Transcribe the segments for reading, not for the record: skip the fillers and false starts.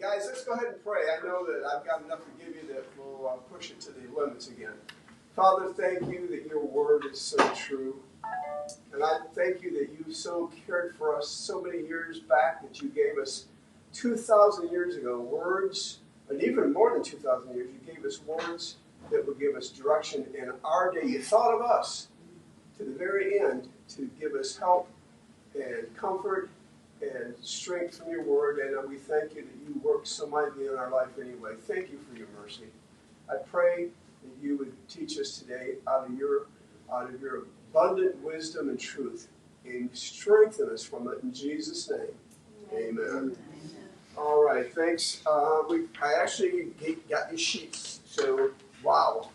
Guys, let's go ahead and pray. I know that I've got enough to give you that will push it to the limits again. Father, thank you that your word is so true. And I thank you that you so cared for us so many years back that you gave us 2,000 years ago words, and even more than 2,000 years, you gave us words that would give us direction in our day. You thought of us to the very end to give us help and comfort and strength from your word, and we thank you that you work so mightily in our life anyway. Thank you for your mercy. I pray that you would teach us today out of your abundant wisdom and truth, and strengthen us from it in Jesus' name. Amen. All right, thanks. I actually got these sheets, so wow.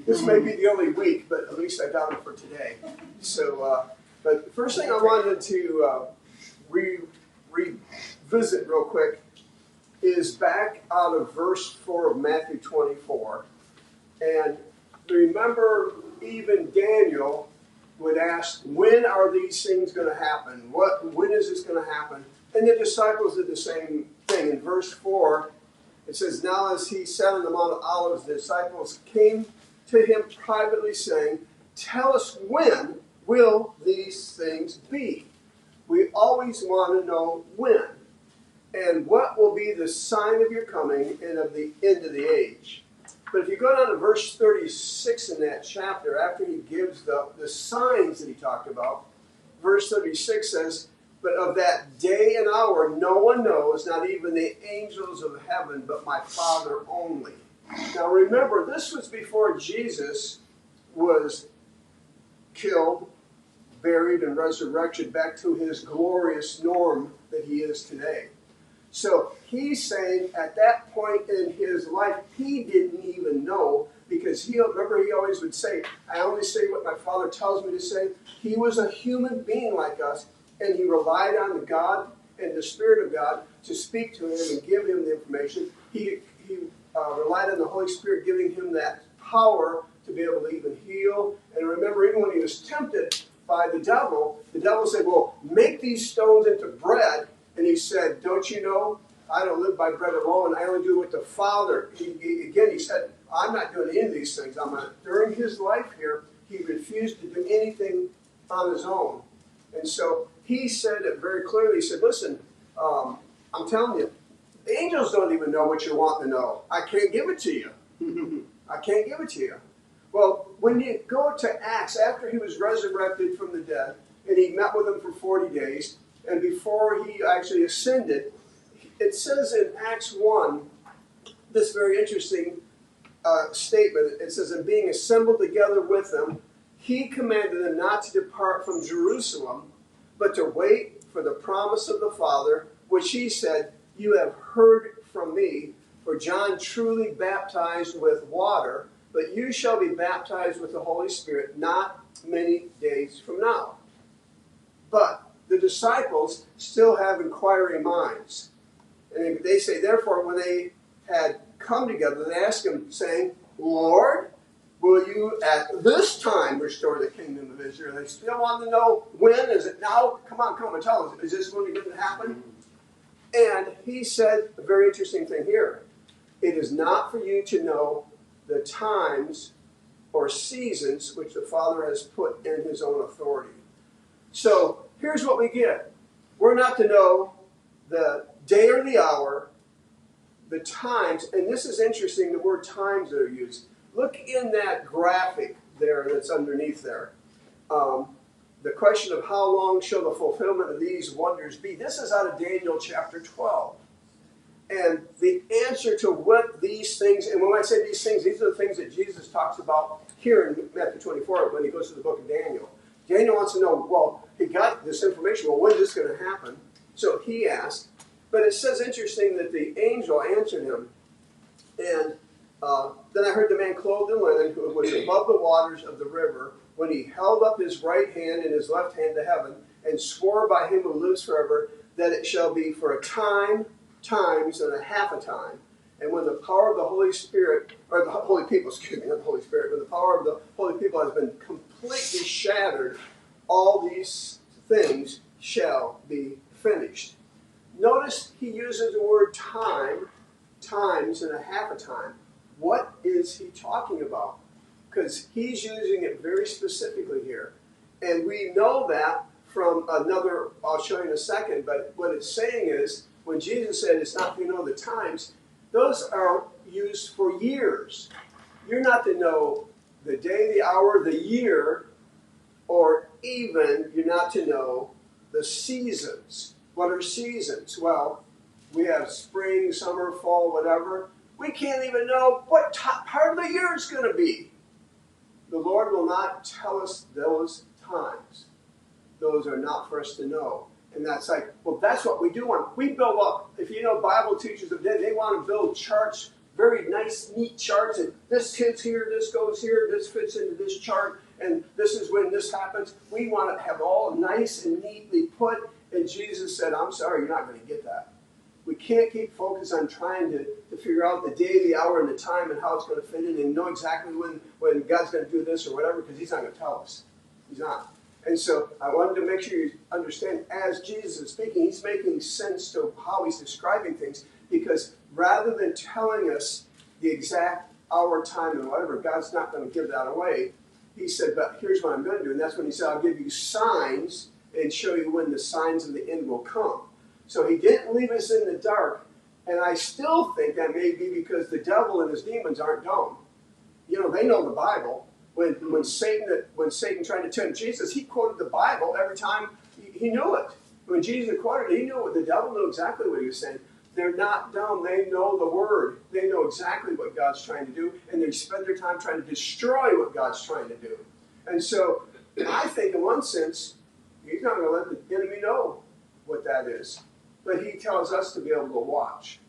This may be the only week, but at least I got them for today. So, but the first thing I wanted to revisit real quick is back out of verse 4 of Matthew 24. And remember, even Daniel would ask, when are these things going to happen? When is this going to happen? And the disciples did the same thing. In verse 4, it says, now as he sat on the Mount of Olives, the disciples came to him privately saying, tell us, when will these things be? We always want to know when. And what will be the sign of your coming and of the end of the age? But if you go down to verse 36 in that chapter, after he gives the signs that he talked about, verse 36 says, but of that day and hour no one knows, not even the angels of heaven, but my Father only. Now remember, this was before Jesus was killed, buried, and resurrected back to his glorious norm that he is today. So he's saying at that point in his life, he didn't even know, because remember he always would say, I only say what my Father tells me to say. He was a human being like us, and he relied on the God and the Spirit of God to speak to him and give him the information. He relied on the Holy Spirit giving him that power to be able to even heal. And remember, even when he was tempted by the devil said, well, make these stones into bread. And he said, don't you know, I don't live by bread alone. I only do what the Father. He said, I'm not doing any of these things. During his life here, he refused to do anything on his own. And so he said it very clearly. He said, listen, I'm telling you, the angels don't even know what you want to know. I can't give it to you. I can't give it to you. Well, when you go to Acts, after he was resurrected from the dead, and he met with them for 40 days, and before he actually ascended, it says in Acts 1, this very interesting statement. It says, and being assembled together with them, he commanded them not to depart from Jerusalem, but to wait for the promise of the Father, which he said, you have heard from me, for John truly baptized with water, but you shall be baptized with the Holy Spirit not many days from now. But the disciples still have inquiring minds. And they say, therefore, when they had come together, they asked him, saying, Lord, will you at this time restore the kingdom of Israel? They still want to know, when is it now? Come on and tell us. Is this when it's going to happen? And he said a very interesting thing here. It is not for you to know the times or seasons which the Father has put in his own authority. So here's what we get. We're not to know the day or the hour, the times, and this is interesting, the word times that are used. Look in that graphic there that's underneath there. The question of how long shall the fulfillment of these wonders be? This is out of Daniel chapter 12. And the answer to what these things, and when I say these things, these are the things that Jesus talks about here in Matthew 24 when he goes to the book of Daniel. Daniel wants to know, well, he got this information, well, when is this going to happen? So he asked. But it says interesting that the angel answered him. And then I heard the man clothed in linen who was above the waters of the river when he held up his right hand and his left hand to heaven and swore by him who lives forever that it shall be for a time, times, and a half a time. And when the power of the Holy Spirit, or the Holy people, excuse me, not the Holy Spirit, when the power of the Holy people has been completely shattered, all these things shall be finished. notice he uses the word time, times, and a half a time. What is he talking about? Because he's using it very specifically here. And we know that from another, I'll show you in a second, but what it's saying is, when Jesus said it's not to know the times, those are used for years. You're not to know the day, the hour, the year, or even you're not to know the seasons. What are seasons? Well, we have spring, summer, fall, whatever. We can't even know what part of the year it's going to be. The Lord will not tell us those times. Those are not for us to know. And that's like, well, that's what we do. We build up, if you know Bible teachers of today, they want to build charts, very nice, neat charts, and this hits here, this goes here, this fits into this chart, and this is when this happens. We want to have all nice and neatly put, and Jesus said, I'm sorry, you're not going to get that. We can't keep focused on trying to figure out the day, the hour, and the time, and how it's going to fit in, and know exactly when God's going to do this or whatever, because he's not going to tell us. He's not. And so I wanted to make sure you understand, as Jesus is speaking, he's making sense to how he's describing things, because rather than telling us the exact hour, time, and whatever, God's not going to give that away. He said, but here's what I'm going to do. And that's when he said, I'll give you signs and show you when the signs of the end will come. So he didn't leave us in the dark. And I still think that may be because the devil and his demons aren't dumb. You know, they know the Bible. When Satan tried to tempt Jesus, he quoted the Bible every time he knew it. When Jesus quoted it, he knew it. The devil knew exactly what he was saying. They're not dumb. They know the Word. They know exactly what God's trying to do, and they spend their time trying to destroy what God's trying to do. And so I think in one sense, he's not going to let the enemy know what that is. But he tells us to be able to watch.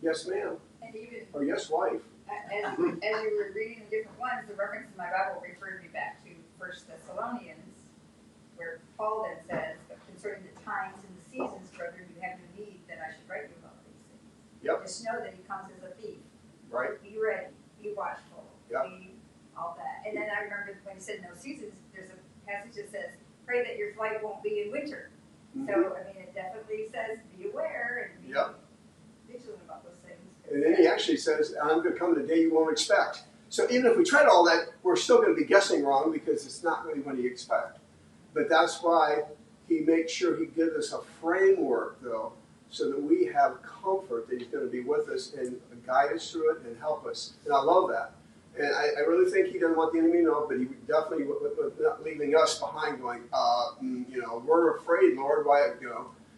Yes, ma'am. And even, or yes, wife. As you were reading the different ones, the reference in my Bible referred me back to 1 Thessalonians, where Paul then says, but concerning the times and the seasons, brethren, you have no need that I should write you about these things. Yep. Just know that he comes as a thief. Right. Be ready. Be watchful. Yep. Be all that. And then I remember when he said no seasons, there's a passage that says, pray that your flight won't be in winter. Mm-hmm. So, I mean, it definitely says be aware and be vigilant about those things. And then he actually says, I'm going to come in a day you won't expect. So even if we tried all that, we're still going to be guessing wrong because it's not really what you expect. But that's why he makes sure he gives us a framework, though, so that we have comfort that he's going to be with us and guide us through it and help us. And I love that. And I really think he doesn't want the enemy to know, but he definitely was not leaving us behind going, we're afraid, Lord, why,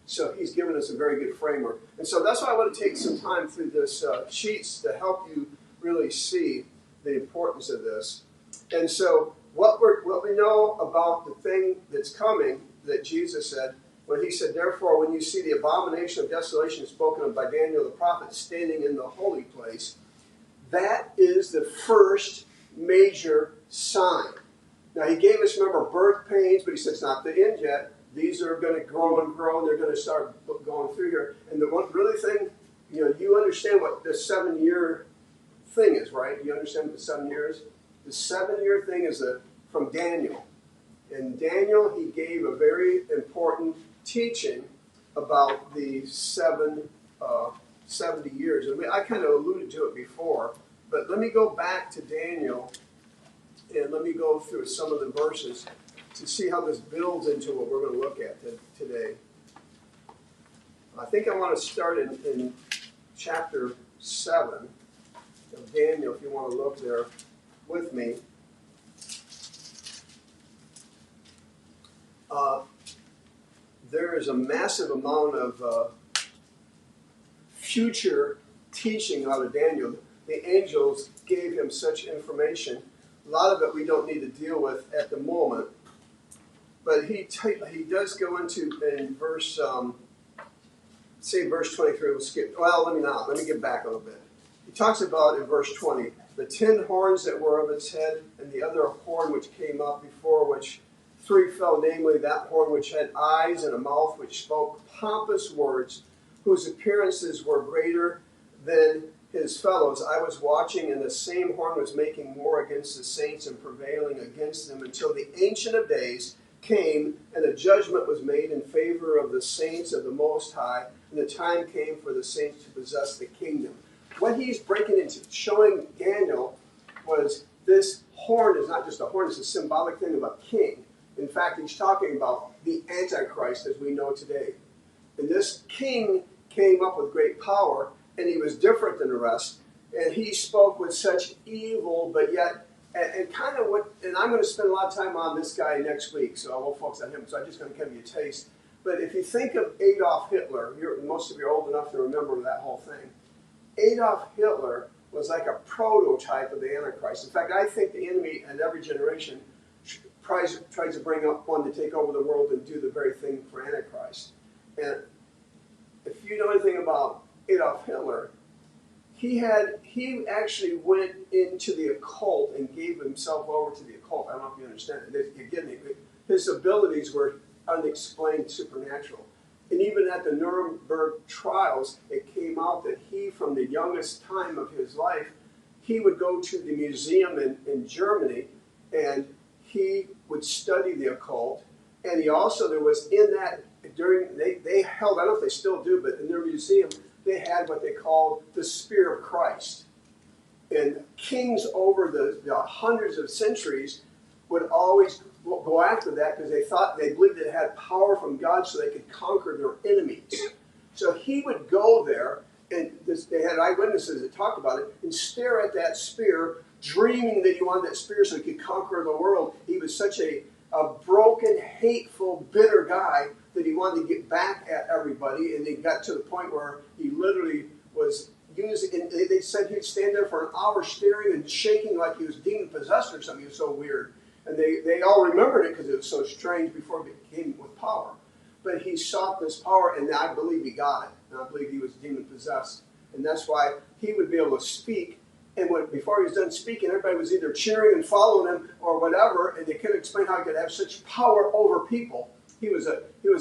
So he's given us a very good framework. And so that's why I want to take some time through this sheets to help you really see the importance of this. And so what we know about the thing that's coming that Jesus said, when he said, therefore, when you see the abomination of desolation spoken of by Daniel the prophet standing in the holy place, that is the first major sign. Now he gave us, remember, birth pains, but he said it's not the end yet. These are going to grow and grow, and they're going to start going through here. And the one really thing, you understand what the 7-year thing is, right? You understand what the 7 years? The 7-year thing is from Daniel. In Daniel, he gave a very important teaching about the 70 years. And I kind of alluded to it before, but let me go back to Daniel, and let me go through some of the verses to see how this builds into what we're going to look at today. I think I want to start in chapter 7 of Daniel, if you want to look there with me. There is a massive amount of future teaching out of Daniel. The angels gave him such information. A lot of it we don't need to deal with at the moment. But he does go into, in verse, verse 23, we'll skip. Well, let me get back a little bit. He talks about, in verse 20, the 10 horns that were of its head, and the other horn which came up before which 3 fell, namely that horn which had eyes and a mouth which spoke pompous words, whose appearances were greater than his fellows. I was watching, and the same horn was making war against the saints and prevailing against them until the Ancient of Days came, and a judgment was made in favor of the saints of the Most High, and the time came for the saints to possess the kingdom. What he's breaking into, showing Daniel, was this horn is not just a horn, it's a symbolic thing of a king. In fact, he's talking about the Antichrist as we know today. And this king came up with great power, and he was different than the rest, and he spoke with such evil, but yet, and kind of what, and I'm going to spend a lot of time on this guy next week, so I won't focus on him, so I'm just going to give you a taste. But if you think of Adolf Hitler, most of you are old enough to remember that whole thing. Adolf Hitler was like a prototype of the Antichrist. In fact, I think the enemy in every generation tries to bring up one to take over the world and do the very thing for Antichrist. And if you know anything about Adolf Hitler, he actually went into the occult and gave himself over to the occult. I don't know if you understand it. Again, his abilities were unexplained, supernatural. And even at the Nuremberg trials, it came out that he, from the youngest time of his life, he would go to the museum in Germany, and he would study the occult. And he also, there was in that, they held, I don't know if they still do, but in their museum, they had what they called the Spear of Christ. And kings over the hundreds of centuries would always go after that because they believed it had power from God so they could conquer their enemies. So he would go there, and they had eyewitnesses that talked about it, and stare at that spear, dreaming that he wanted that spear so he could conquer the world. He was such a broken, hateful, bitter guy that he wanted to get back at everybody, and he got to the point where he literally was using, and they said he'd stand there for an hour staring and shaking like he was demon-possessed or something. He was so weird. And they all remembered it because it was so strange before it became with power. But he sought this power, and I believe he got it. And I believe he was demon-possessed. And that's why he would be able to speak. And before he was done speaking, everybody was either cheering and following him or whatever, and they couldn't explain how he could have such power over people. He was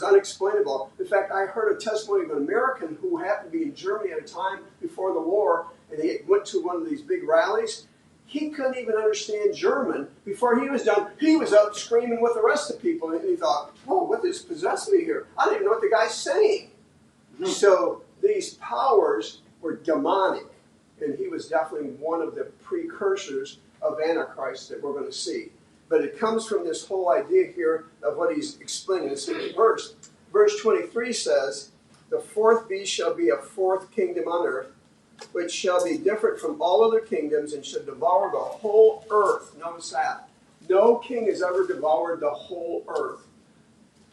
unexplainable. In fact, I heard a testimony of an American who happened to be in Germany at a time before the war, and he went to one of these big rallies. He couldn't even understand German. Before he was done, he was up screaming with the rest of the people, and he thought, "Whoa, what is possessed me here? I don't even know what the guy's saying." Mm-hmm. So these powers were demonic, and he was definitely one of the precursors of Antichrist that we're going to see. But it comes from this whole idea here of what he's explaining in this verse. Verse 23 says, "The fourth beast shall be a fourth kingdom on earth, which shall be different from all other kingdoms and shall devour the whole earth." Notice that. No king has ever devoured the whole earth.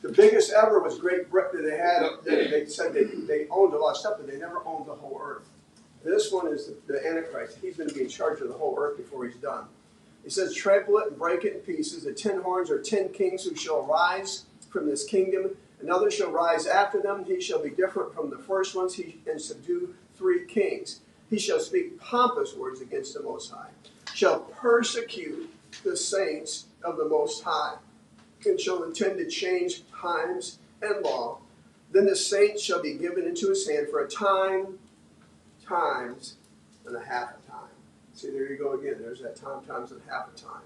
The biggest ever was Great Britain. They said they owned a lot of stuff, but they never owned the whole earth. This one is the Antichrist. He's going to be in charge of the whole earth before he's done. He says, "Trample it and break it in pieces. The 10 horns are 10 kings who shall rise from this kingdom. Another shall rise after them. He shall be different from the first ones, and subdue 3 kings. He shall speak pompous words against the Most High, shall persecute the saints of the Most High, and shall intend to change times and law. Then the saints shall be given into his hand for a time, times, and a half a time." See, there you go again. There's that time, times, and half a time.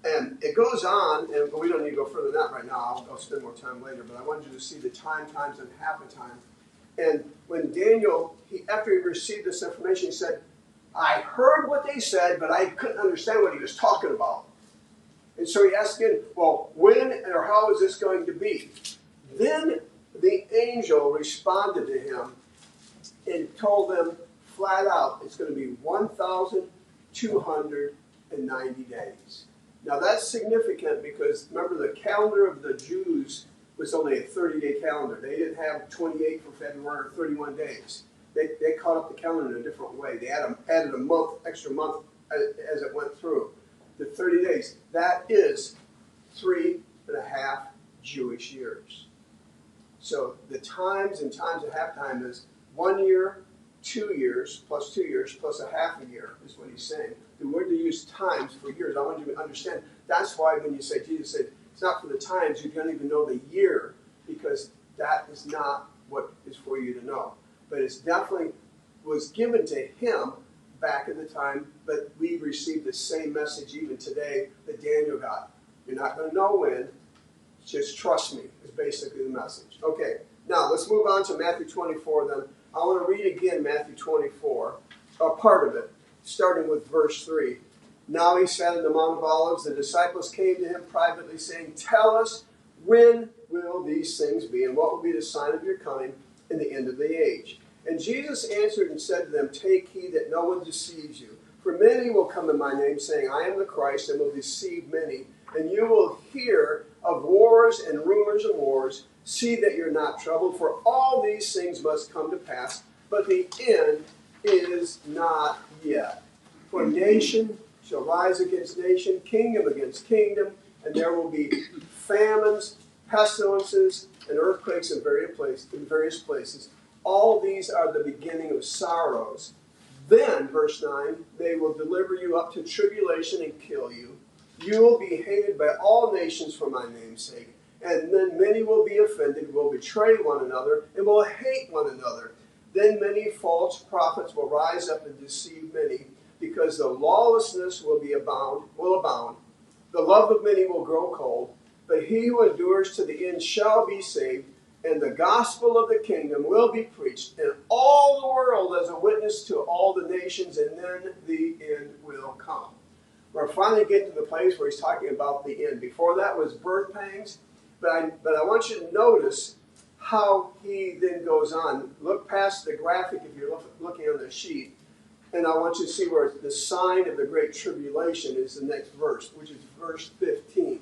And it goes on, and we don't need to go further than that right now. I'll spend more time later, but I wanted you to see the time, times, and half a time. And when Daniel, after he received this information, he said, "I heard what they said, but I couldn't understand what he was talking about." And so he asked again, "Well, when or how is this going to be?" Then the angel responded to him and told them flat out, it's going to be 1,290 days. Now that's significant because remember the calendar of the Jews was only a 30-day calendar. They didn't have 28 for February or 31 days. They caught up the calendar in a different way. They added a month, extra month as it went through. The 30 days, that is 3.5 Jewish years. So the times and times of half time is 1 year, 2 years, plus 2 years, plus a half a year is what he's saying. The word to use times for years, I want you to understand. That's why when you say, Jesus said, it's not for the times, you don't even know the year, because that is not what is for you to know. But it's definitely was given to him back at the time, but we received the same message even today that Daniel got. You're not going to know when, Just trust me is basically the message. Okay, now let's move on to Matthew 24 then. I want to read again Matthew 24, a part of it, starting with verse 3. Now he sat on the Mount of Olives. The disciples came to him privately, saying, "Tell us, when will these things be, and what will be the sign of your coming and the end of the age?" And Jesus answered and said to them, "Take heed that no one deceives you. For many will come in my name, saying, 'I am the Christ,' and will deceive many. And you will hear of wars and rumors of wars. See that you're not troubled, for all these things must come to pass, but the end is not yet. For nation shall rise against nation, kingdom against kingdom, and there will be famines, pestilences, and earthquakes in various places. All these are the beginning of sorrows. Then, verse 9, they will deliver you up to tribulation and kill you. You will be hated by all nations for my name's sake. And then many will be offended, will betray one another, and will hate one another. Then many false prophets will rise up and deceive many, because the lawlessness will abound. The love of many will grow cold, but he who endures to the end shall be saved. And the gospel of the kingdom will be preached in all the world as a witness to all the nations, and then the end will come. We're finally getting to the place where he's talking about the end. Before that was birth pangs, but I want you to notice how he then goes on. Look past the graphic if you're looking on the sheet, and I want you to see where the sign of the great tribulation is the next verse, which is verse 15.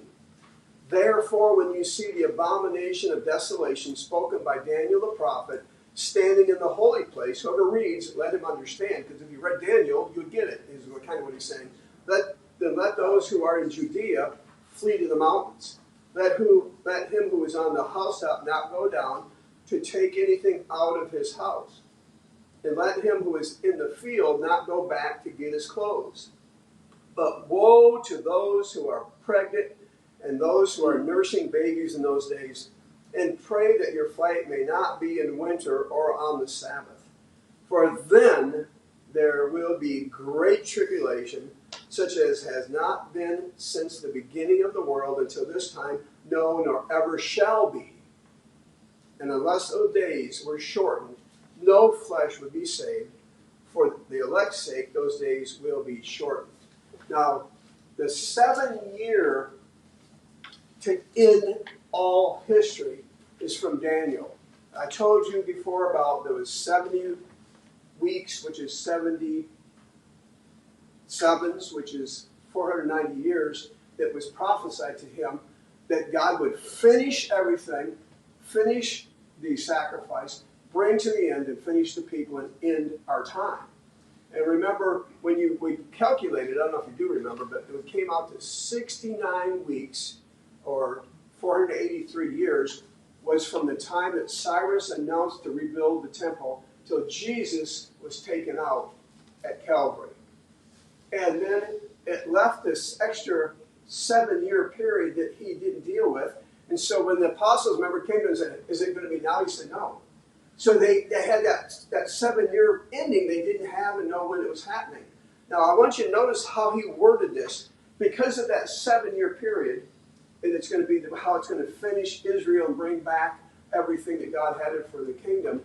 Therefore, when you see the abomination of desolation spoken by Daniel the prophet standing in the holy place, whoever reads, let him understand. Because if you read Daniel, you'd get it, is kind of what he's saying. Let those who are in Judea flee to the mountains. Let him who is on the housetop not go down to take anything out of his house. And let him who is in the field not go back to get his clothes. But woe to those who are pregnant and those who are nursing babies in those days, and pray that your flight may not be in winter or on the Sabbath. For then there will be great tribulation, such as has not been since the beginning of the world until this time, no, nor ever shall be. And unless those days were shortened, no flesh would be saved. For the elect's sake, those days will be shortened. Now, the 7-year to end all history is from Daniel. I told you before about there was 70 weeks, which is 70 sevens, which is 490 years, that was prophesied to him that God would finish everything, finish the sacrifice, bring to the end and finish the people and end our time. And remember, when we calculated, I don't know if you do remember, but it came out to 69 weeks, or 483 years, was from the time that Cyrus announced to rebuild the temple till Jesus was taken out at Calvary. And then it left this extra 7-year period that he didn't deal with. And so when the apostles, remember, came to him and said, "Is it going to be now?" He said, "No." So they had that 7-year ending they didn't have and know when it was happening. Now I want you to notice how he worded this. Because of that 7-year period, and it's going to be how it's going to finish Israel and bring back everything that God had it for the kingdom.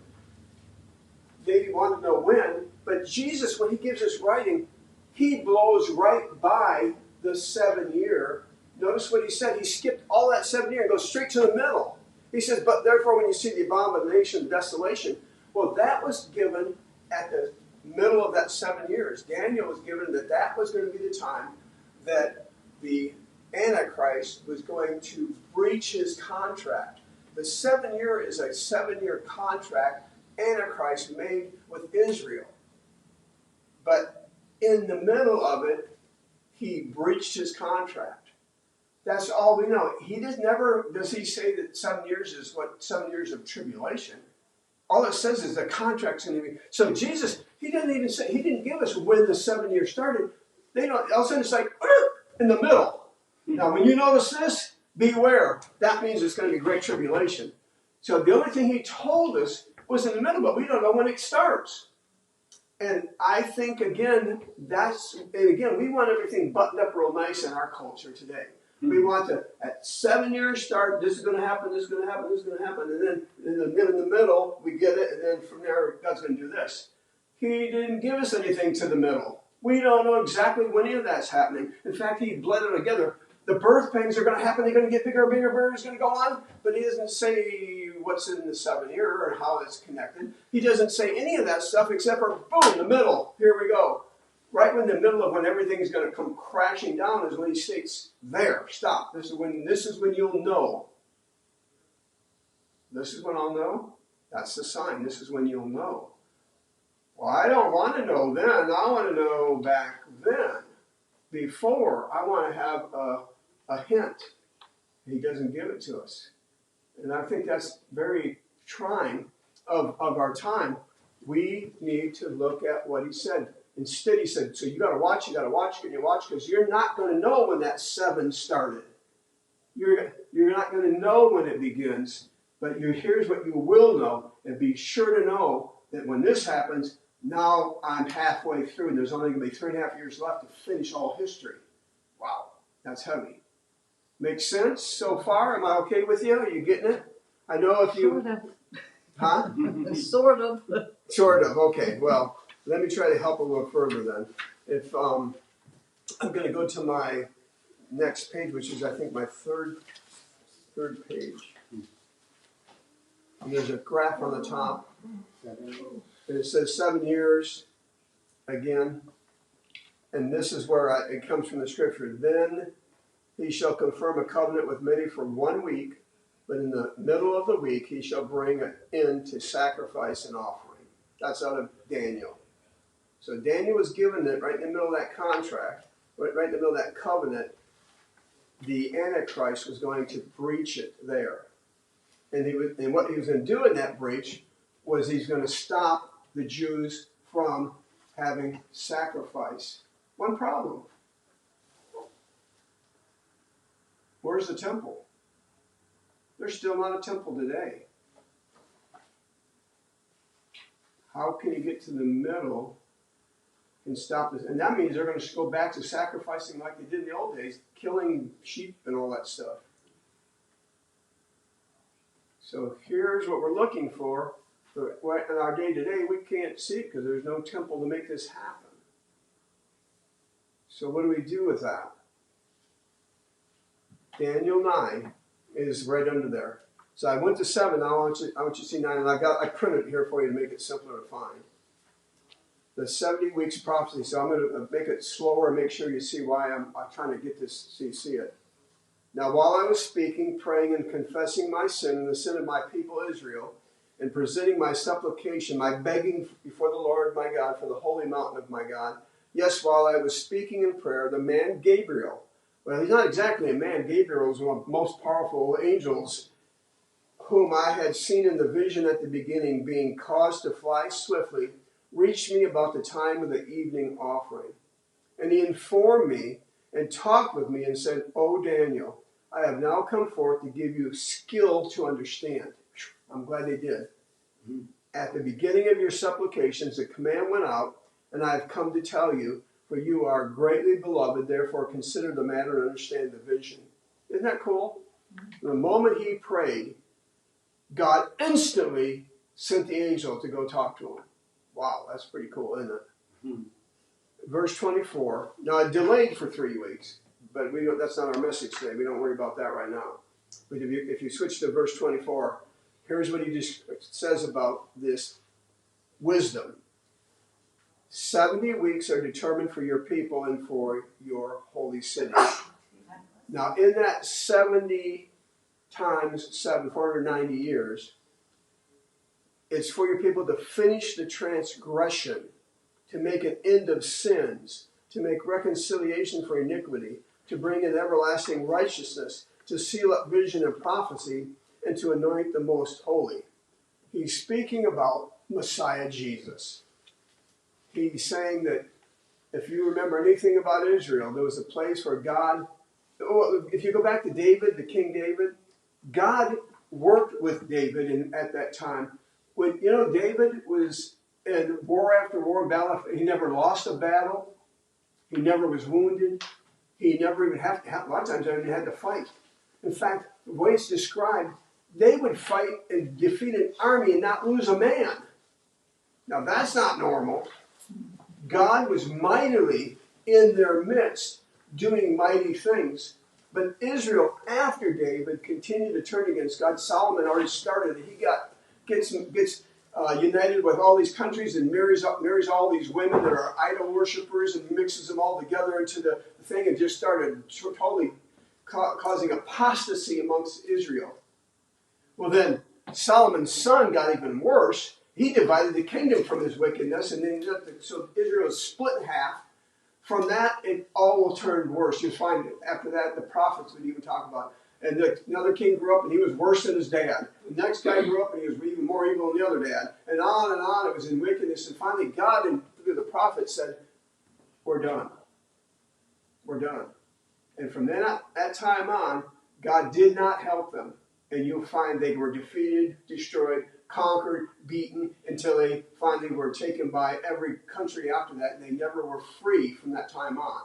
They want to know when, but Jesus, when he gives us writing, he blows right by the 7-year. Notice what he said. He skipped all that 7-year and goes straight to the middle. He says, but therefore when you see the abomination of desolation, well, that was given at the middle of that 7 years. Daniel was given that was going to be the time that the Antichrist was going to breach his contract. The 7-year is a 7-year contract Antichrist made with Israel. But in the middle of it, he breached his contract. That's all we know. Does he say that 7 years is 7 years of tribulation. All it says is the contract's going to be. So Jesus, he didn't give us when the 7 years started. All of a sudden it's like, in the middle. Now, when you notice this, beware. That means it's going to be great tribulation. So the only thing he told us was in the middle, but we don't know when it starts. And I think, again, we want everything buttoned up real nice in our culture today. We want to, at 7 years start, this is going to happen, this is going to happen, this is going to happen. And then in the middle, we get it. And then from there, God's going to do this. He didn't give us anything to the middle. We don't know exactly when any of that's happening. In fact, he bled it together. The birth pains are going to happen. They're going to get bigger and bigger and bigger. It's going to go on. But he doesn't say what's in the 7 year or how it's connected. He doesn't say any of that stuff except for, boom, the middle. Here we go. Right in the middle of when everything's going to come crashing down is when he states, there, stop. This is when you'll know. This is when I'll know. That's the sign. This is when you'll know. Well, I don't want to know then. I want to know back then. Before, I want to have a hint. He doesn't give it to us. And I think that's very trying of our time. We need to look at what he said. Instead, he said, so you got to watch, can you watch? Because you're not going to know when that 7 started. You're not going to know when it begins. But here's what you will know. And be sure to know that when this happens, now I'm halfway through. And there's only going to be 3.5 years left to finish all history. Wow, that's heavy. Makes sense so far? Am I okay with you? Are you getting it? I know if you... Sort of. Huh? Sort of. Sort of, okay. Well, let me try to help a little further then. If I'm going to go to my next page, which is I think my third page. And there's a graph on the top. And it says 7 years again. And this is where it comes from the scripture. Then he shall confirm a covenant with many for 1 week, but in the middle of the week he shall bring an end to sacrifice and offering. That's out of Daniel. So Daniel was given it right in the middle of that contract, right in the middle of that covenant. The Antichrist was going to breach it there. And what he was going to do in that breach was he's going to stop the Jews from having sacrifice. One problem. Where's the temple? There's still not a temple today. How can you get to the middle and stop this? And that means they're going to go back to sacrificing like they did in the old days, killing sheep and all that stuff. So here's what we're looking for. But in our day-to-day, we can't see it because there's no temple to make this happen. So what do we do with that? Daniel 9 is right under there. So I went to 7. Now I want you to see 9, and I printed it here for you to make it simpler to find. The 70 weeks prophecy. So I'm going to make it slower and make sure you see why I'm trying to get this so you see it. Now while I was speaking, praying, and confessing my sin and the sin of my people Israel, and presenting my supplication, my begging before the Lord my God for the holy mountain of my God, yes, while I was speaking in prayer, the man Gabriel, well, he's not exactly a man. Gabriel is one of the most powerful angels whom I had seen in the vision at the beginning, being caused to fly swiftly, reached me about the time of the evening offering. And he informed me and talked with me and said, O Daniel, I have now come forth to give you skill to understand. I'm glad they did. At the beginning of your supplications, the command went out, and I have come to tell you, for you are greatly beloved, therefore consider the matter and understand the vision. Isn't that cool? The moment he prayed, God instantly sent the angel to go talk to him. Wow, that's pretty cool, isn't it? Verse 24. Now, it delayed for 3 weeks, but that's not our message today. We don't worry about that right now. But if you switch to verse 24, here's what he just says about this wisdom. 70 weeks are determined for your people and for your holy city. Now, in that 70 times 7, 490 years, it's for your people to finish the transgression, to make an end of sins, to make reconciliation for iniquity, to bring in everlasting righteousness, to seal up vision and prophecy, and to anoint the most holy. He's speaking about Messiah Jesus. He's saying that if you remember anything about Israel, there was a place where God, if you go back to David, the King David, God worked with David at that time. When David was in war after war, battle, he never lost a battle. He never was wounded. He never even had to, a lot of times, they had to fight. In fact, the way it's described, they would fight and defeat an army and not lose a man. Now, that's not normal. God was mightily in their midst, doing mighty things. But Israel, after David, continued to turn against God. Solomon already started it. He gets united with all these countries and marries all these women that are idol worshippers and mixes them all together into the thing and just started totally causing apostasy amongst Israel. Well, then Solomon's son got even worse. He divided the kingdom from his wickedness, and then so Israel is split in half. From that, it all will turn worse. You'll find it. After that, the prophets would even talk about it. And another king grew up, and he was worse than his dad. The next guy grew up, and he was even more evil than the other dad. And on, it was in wickedness. And finally, God, through the prophet, said, we're done. We're done. And from that time on, God did not help them. And you'll find they were defeated, destroyed, conquered, beaten, until they finally were taken by every country after that, and they never were free from that time on.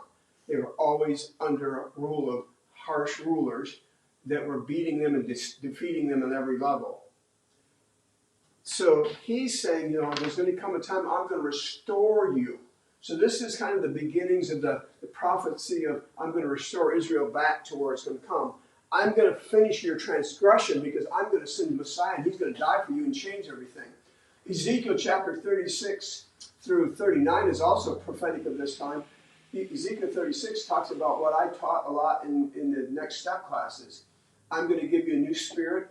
They were always under a rule of harsh rulers that were beating them and defeating them on every level. So he's saying, there's going to come a time I'm going to restore you. So this is kind of the beginnings of the prophecy of I'm going to restore Israel back to where it's going to come. I'm going to finish your transgression because I'm going to send Messiah and he's going to die for you and change everything. Ezekiel chapter 36 through 39 is also prophetic of this time. Ezekiel 36 talks about what I taught a lot in the next step classes. I'm going to give you a new spirit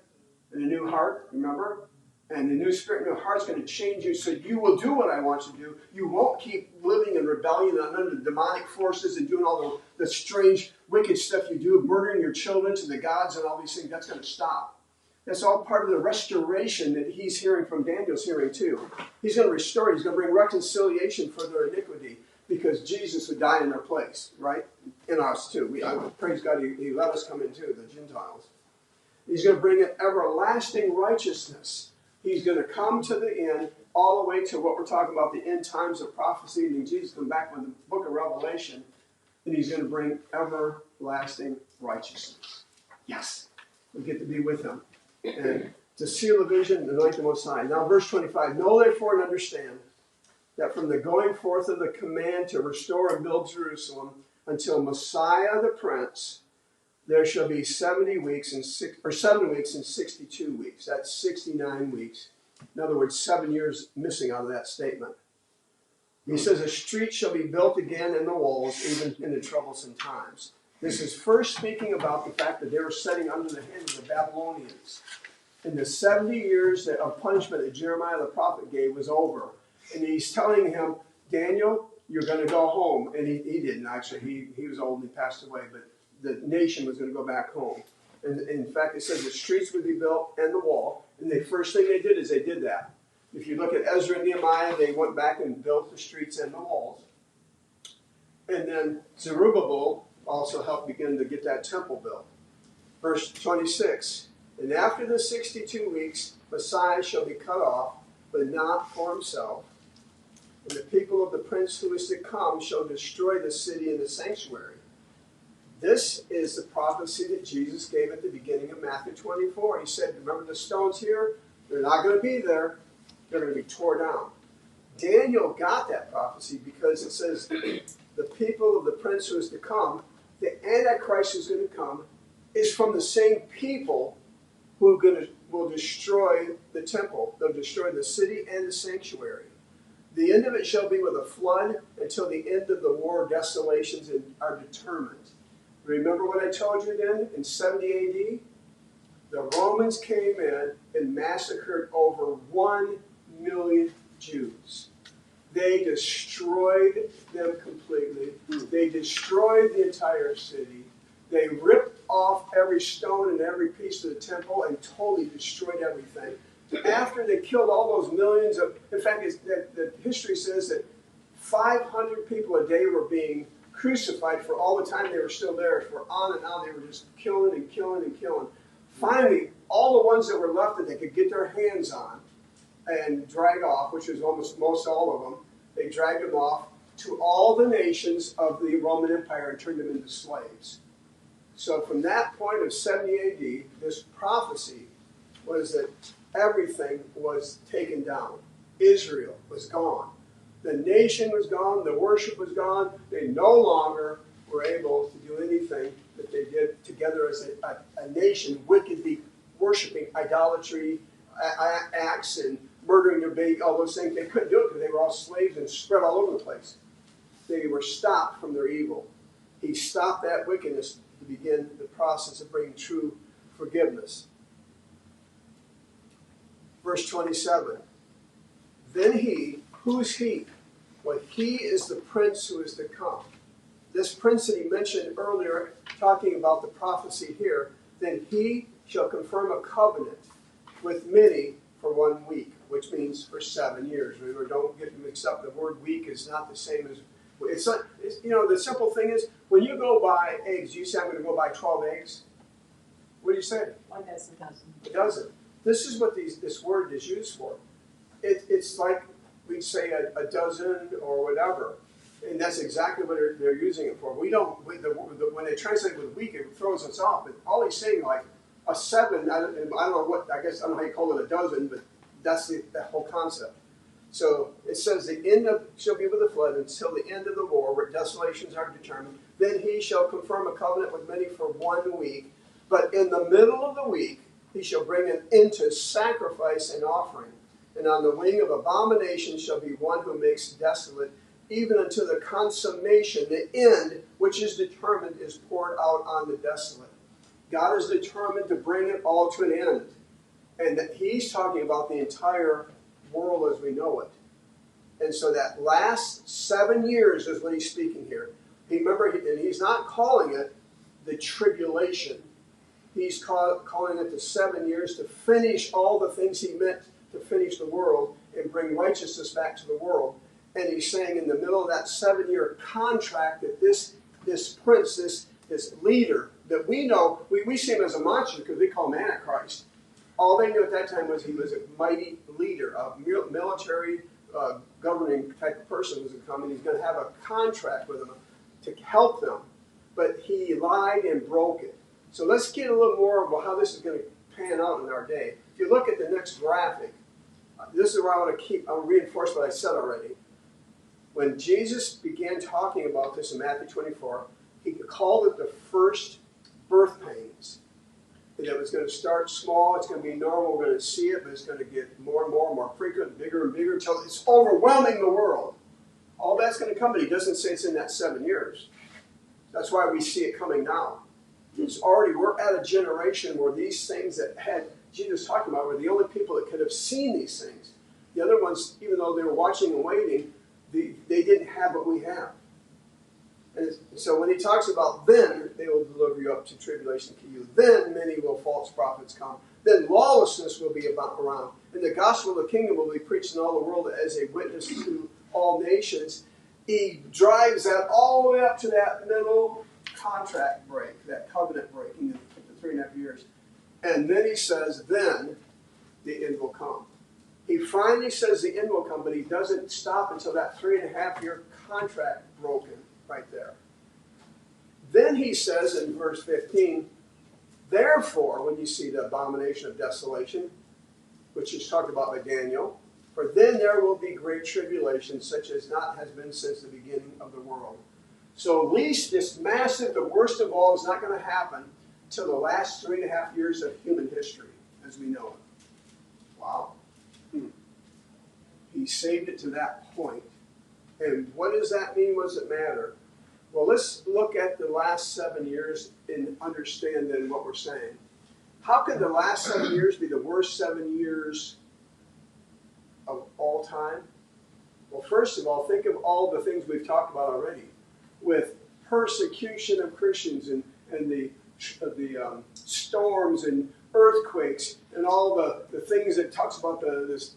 and a new heart, remember? And the new spirit and new heart is going to change you so you will do what I want you to do. You won't keep living in rebellion and under demonic forces and doing all the strange, wicked stuff you do, murdering your children to the gods and all these things. That's going to stop. That's all part of the restoration that he's hearing from Daniel's hearing too. He's going to restore. He's going to bring reconciliation for their iniquity because Jesus would die in their place, right? In us too. Praise God, he let us come in too, the Gentiles. He's going to bring an everlasting righteousness. He's going to come to the end, all the way to what we're talking about, the end times of prophecy. And then Jesus comes back with the book of Revelation, and he's going to bring everlasting righteousness. Yes, we get to be with him. And to seal the vision, anoint the Most High. Now, verse 25, know therefore and understand that from the going forth of the command to restore and build Jerusalem until Messiah the Prince, there shall be 7 weeks and 62 weeks. That's 69 weeks. In other words, 7 years missing out of that statement. He says, a street shall be built again in the walls, even in the troublesome times. This is first speaking about the fact that they were setting under the hand of the Babylonians. And the 70 years of punishment that Jeremiah the prophet gave was over. And he's telling him, Daniel, you're going to go home. And he didn't, actually. He was old and he passed away, but the nation was going to go back home. And in fact, it says the streets would be built and the wall. And the first thing they did is they did that. If you look at Ezra and Nehemiah, they went back and built the streets and the walls. And then Zerubbabel also helped begin to get that temple built. Verse 26, and after the 62 weeks, Messiah shall be cut off, but not for himself. And the people of the prince who is to come shall destroy the city and the sanctuary. This is the prophecy that Jesus gave at the beginning of Matthew 24. He said, remember the stones here? They're not going to be there. They're going to be torn down. Daniel got that prophecy because it says the people of the prince who is to come, the Antichrist who's going to come, is from the same people who will destroy the temple. They'll destroy the city and the sanctuary. The end of it shall be with a flood until the end of the war desolations are determined. Remember what I told you then in 70 AD? The Romans came in and massacred over 1 million Jews. They destroyed them completely. They destroyed the entire city. They ripped off every stone and every piece of the temple and totally destroyed everything. After they killed all those millions of, in fact, the history says that 500 people a day were being crucified for all the time they were still there. For on and on, they were just killing and killing and killing. Finally, all the ones that were left that they could get their hands on and drag off, which was almost most all of them, they dragged them off to all the nations of the Roman Empire and turn them into slaves. So from that point of 70 AD, this prophecy was that everything was taken down. Israel was gone. The nation was gone. The worship was gone. They no longer were able to do anything that they did together as a nation, wickedly worshiping idolatry acts and murdering their baby, all those things. They couldn't do it because they were all slaves and spread all over the place. They were stopped from their evil. He stopped that wickedness to begin the process of bringing true forgiveness. Verse 27. Then he, who's he? Well, he is the prince who is to come. This prince that he mentioned earlier, talking about the prophecy here, then he shall confirm a covenant with many for 1 week, which means for 7 years. Remember, don't get mixed up. The word week is not the same as, it's not, the simple thing is, when you go buy eggs, you say, I'm going to go buy 12 eggs. What do you say? One dozen. A dozen. This is what this word is used for. It's like we'd say a dozen or whatever. And that's exactly what they're using it for. We don't, when they translate with week, it throws us off. But all he's saying, like a 7, I don't know what, I guess I don't know how you call it a dozen, but that's the whole concept. So it says the end of shall be with the flood until the end of the war, where desolations are determined. Then he shall confirm a covenant with many for 1 week. But in the middle of the week, he shall bring an end to sacrifice and offering. And on the wing of abomination shall be one who makes desolate, even until the consummation, the end, which is determined, is poured out on the desolate. God is determined to bring it all to an end. And that he's talking about the entire world as we know it. And so that last 7 years is what he's speaking here. And he's not calling it the tribulation. He's calling it the 7 years to finish all the things he meant to finish the world and bring righteousness back to the world. And he's saying in the middle of that 7-year contract that this prince, this leader, that we know, we see him as a monster because we call him Antichrist. All they knew at that time was he was a mighty leader, a military governing type of person was coming. He's going to have a contract with them to help them. But he lied and broke it. So let's get a little more about how this is going to pan out in our day. If you look at the next graphic, this is where I want to reinforce what I said already. When Jesus began talking about this in Matthew 24, he called it the first birth pains. And it was going to start small, it's going to be normal, we're going to see it, but it's going to get more and more frequent, bigger and bigger, until it's overwhelming the world. All that's going to come, but he doesn't say it's in that 7 years. That's why we see it coming now. We're at a generation where these things that had Jesus talking about were the only people that could have seen these things. The other ones, even though they were watching and waiting, they didn't have what we have. And so when he talks about then they will deliver you up to tribulation to you, then many will false prophets come. Then lawlessness will be around. And the gospel of the kingdom will be preached in all the world as a witness to all nations. He drives that all the way up to that middle contract break, that covenant breaking the 3.5 years. And then he says, then the end will come. He finally says the end will come, but he doesn't stop until that 3.5 year contract broken right there. Then he says in verse 15, therefore, when you see the abomination of desolation, which is talked about by Daniel, for then there will be great tribulation, such as not has been since the beginning of the world. So at least this massive, the worst of all, is not going to happen till the last 3.5 years of human history, as we know it. Wow. He saved it to that point. And what does that mean? What does it matter? Well, let's look at the last 7 years and understand then what we're saying. How could the last 7 years be the worst 7 years of all time? Well, first of all, think of all the things we've talked about already, with persecution of Christians and the storms and earthquakes and all the things that talks about this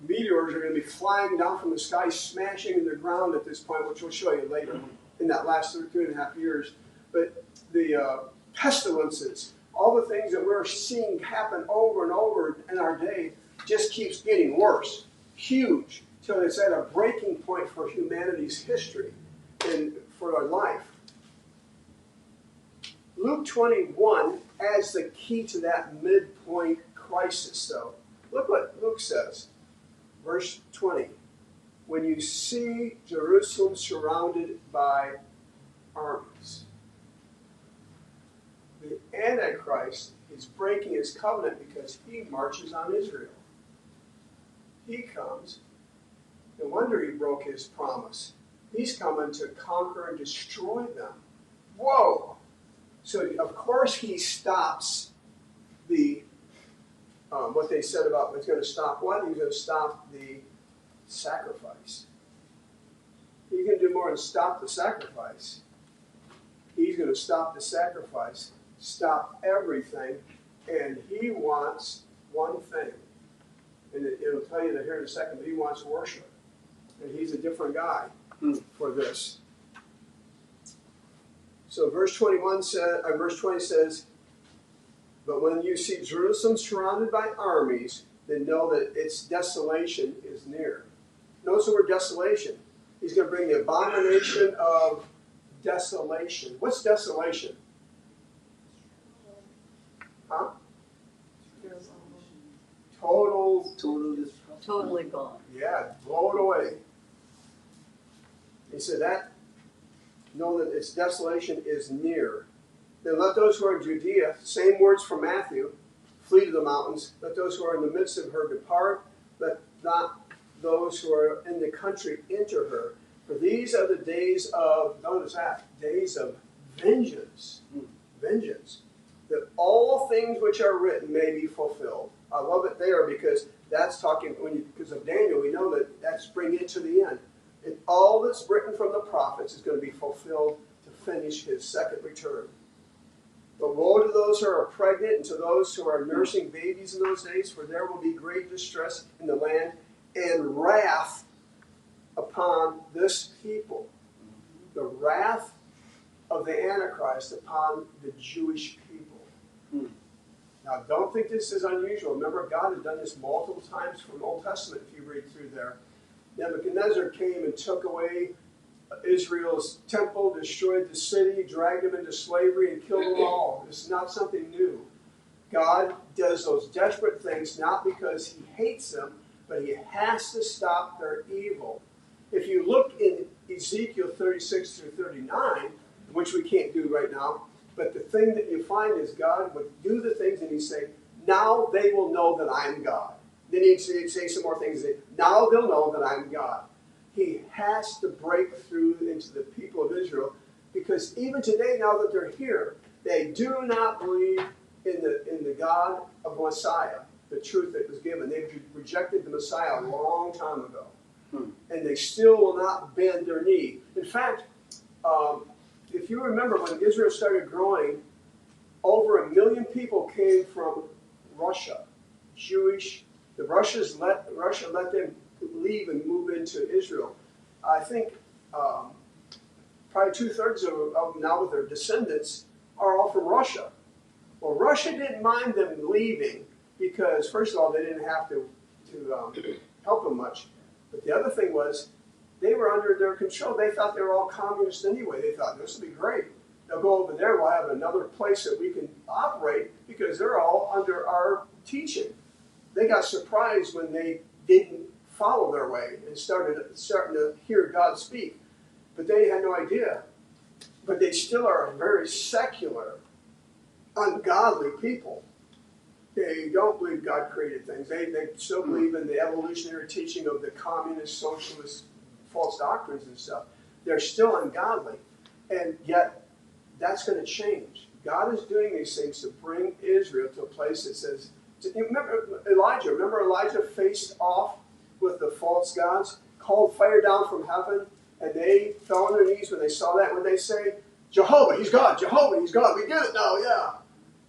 meteors are going to be flying down from the sky, smashing in the ground at this point, which we'll show you later in that last 3.5 years. But the pestilences, all the things that we're seeing happen over and over in our day, just keeps getting worse. Huge. So it's at a breaking point for humanity's history and for our life. Luke 21 adds the key to that midpoint crisis, though. Look what Luke says. Verse 20. When you see Jerusalem surrounded by armies. The Antichrist is breaking his covenant because he marches on Israel. He comes. No wonder he broke his promise. He's coming to conquer and destroy them. Whoa! So, of course, he stops the, what they said about he's going to stop what? He's going to stop the sacrifice. He can do more than stop the sacrifice. He's going to stop the sacrifice, stop everything, and he wants one thing. And it'll tell you that here in a second, but he wants worship. And he's a different guy for this. So verse 20 says, but when you see Jerusalem surrounded by armies, then know that its desolation is near. Notice the word desolation. He's going to bring the abomination of desolation. What's desolation? Huh? Totally gone. Yeah, blow it away. He said that, know that its desolation is near. Then let those who are in Judea, same words from Matthew, flee to the mountains. Let those who are in the midst of her depart. Let not those who are in the country enter her. For these are the days of, notice that, days of vengeance. Vengeance. That all things which are written may be fulfilled. I love it there because that's talking, because of Daniel, we know that that's bringing it to the end. And all that's written from the prophets is going to be fulfilled to finish his second return. But woe to those who are pregnant and to those who are nursing babies in those days, for there will be great distress in the land and wrath upon this people. The wrath of the Antichrist upon the Jewish people. Now, don't think this is unusual. Remember, God has done this multiple times from the Old Testament, if you read through there. Nebuchadnezzar came and took away Israel's temple, destroyed the city, dragged them into slavery, and killed them all. This is not something new. God does those desperate things not because he hates them, but he has to stop their evil. If you look in Ezekiel 36 through 39, which we can't do right now, but the thing that you find is God would do the things and he'd say, now they will know that I'm God. Then he'd say some more things. Now they'll know that I'm God. He has to break through into the people of Israel because even today, now that they're here, they do not believe in the God of Messiah, the truth that was given. They've rejected the Messiah a long time ago. And they still will not bend their knee. In fact, if you remember when Israel started growing, over 1 million people came from Russia, Jewish. Russia let them leave and move into Israel. I think probably 2/3 of them now with their descendants are all from Russia. Well, Russia didn't mind them leaving because, first of all, they didn't have to help them much. But the other thing was, they were under their control. They thought they were all communists anyway. They thought, this will be great. They'll go over there. We'll have another place that we can operate because they're all under our teaching. They got surprised when they didn't follow their way and starting to hear God speak. But they had no idea. But they still are a very secular, ungodly people. They don't believe God created things. They still believe in the evolutionary teaching of the communist, socialist, false doctrines and stuff. They're still ungodly. And yet, that's going to change. God is doing these things to bring Israel to a place that says, remember Elijah faced off with the false gods, called fire down from heaven, and they fell on their knees when they saw that. When they say, Jehovah, he's God, Jehovah, he's God, we get it now, yeah.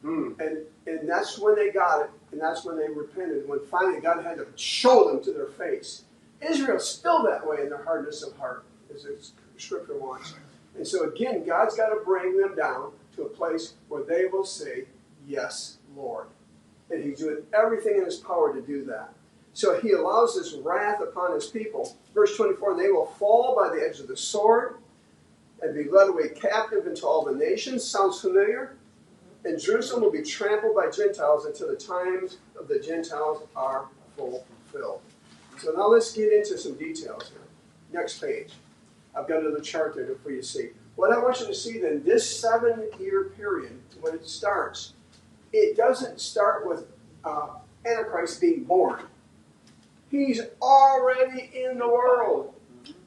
And that's when they got it, and that's when they repented, when finally God had to show them to their face. Israel's still that way in their hardness of heart, as the scripture wants. And so again, God's got to bring them down to a place where they will say, yes, Lord. And he's doing everything in his power to do that. So he allows this wrath upon his people. Verse 24, they will fall by the edge of the sword and be led away captive into all the nations. Sounds familiar? And Jerusalem will be trampled by Gentiles until the times of the Gentiles are fulfilled. So now let's get into some details here. Next page. I've got another chart there for you to see. What I want you to see then, this 7-year period, when it starts, it doesn't start with Antichrist being born. He's already in the world.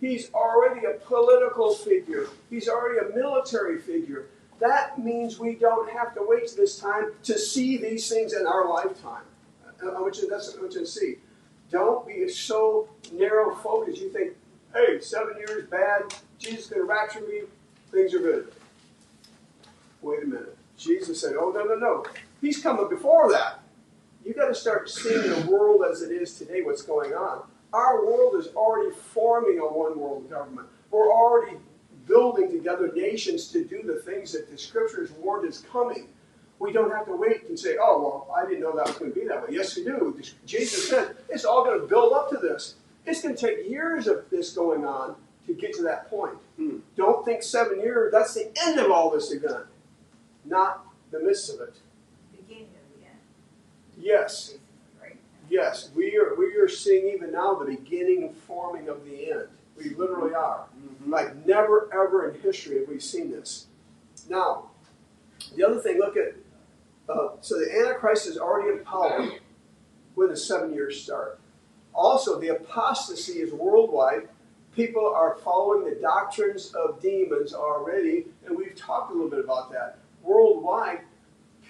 He's already a political figure. He's already a military figure. That means we don't have to wait to this time to see these things in our lifetime. That's what I want you to see. Don't be so narrow focused. You think, hey, 7 years, bad. Jesus is going to rapture me. Things are good. Wait a minute. Jesus said, oh, no. He's coming before that. You've got to start seeing the world as it is today, what's going on. Our world is already forming a one-world government. We're already building together nations to do the things that the Scriptures warned is coming. We don't have to wait and say, oh, well, I didn't know that was going to be that way. Yes, we do. Jesus said it's all going to build up to this. It's going to take years of this going on to get to that point. Don't think 7 years, that's the end of all this event, not the midst of it. Beginning of the end. Yes. Right? Yes, we are seeing even now the beginning and forming of the end. We literally are. Like never ever in history have we seen this. Now, the other thing, look at, so the Antichrist is already in power when the 7 years start. Also, the apostasy is worldwide. People are following the doctrines of demons already, and we've talked a little bit about that. Worldwide,